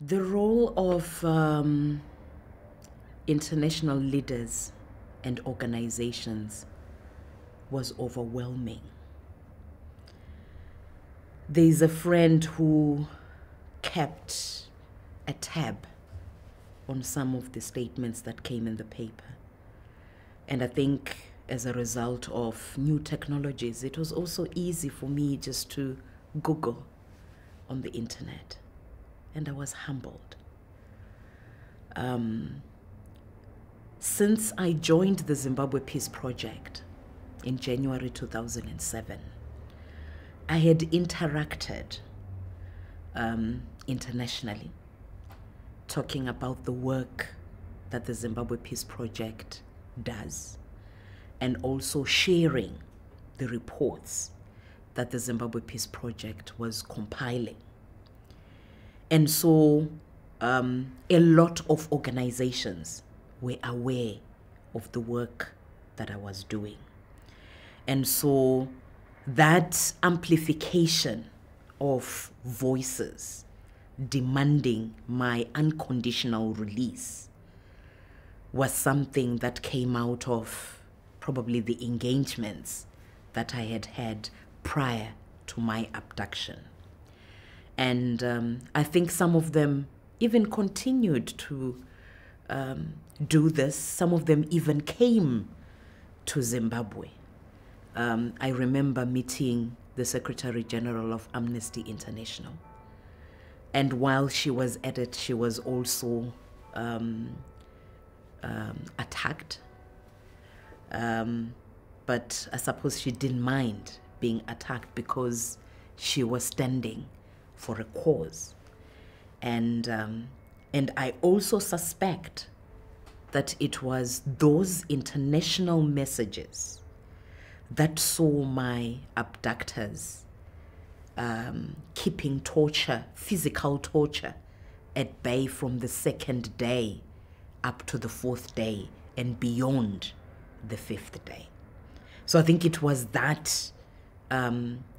The role of international leaders and organizations was overwhelming. There's a friend who kept a tab on some of the statements that came in the paper. And I think as a result of new technologies, it was also easy for me just to Google on the internet. And I was humbled. Since I joined the Zimbabwe Peace Project in January 2007, I had interacted internationally, talking about the work that the Zimbabwe Peace Project does, and also sharing the reports that the Zimbabwe Peace Project was compiling. And so a lot of organizations were aware of the work that I was doing. And so that amplification of voices demanding my unconditional release was something that came out of probably the engagements that I had had prior to my abduction. And I think some of them even continued to do this. Some of them even came to Zimbabwe. I remember meeting the Secretary General of Amnesty International. And while she was at it, she was also attacked. But I suppose she didn't mind being attacked because she was standing for a cause. And I also suspect that it was those international messages that saw my abductors keeping torture, physical torture, at bay from the second day up to the fourth day and beyond the fifth day. So I think it was that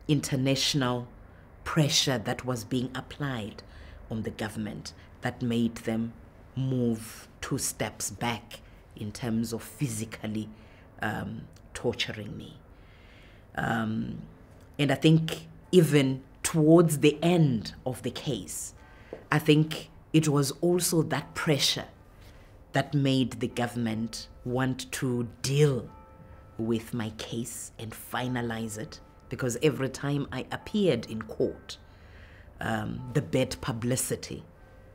international pressure that was being applied on the government that made them move 2 steps back in terms of physically torturing me. And I think even towards the end of the case, I think it was also that pressure that made the government want to deal with my case and finalize it, because every time I appeared in court, the bad publicity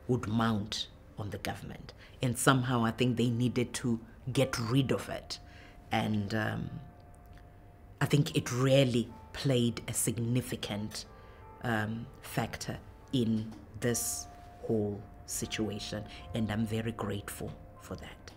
would mount on the government. And somehow I think they needed to get rid of it. And I think it really played a significant factor in this whole situation. And I'm very grateful for that.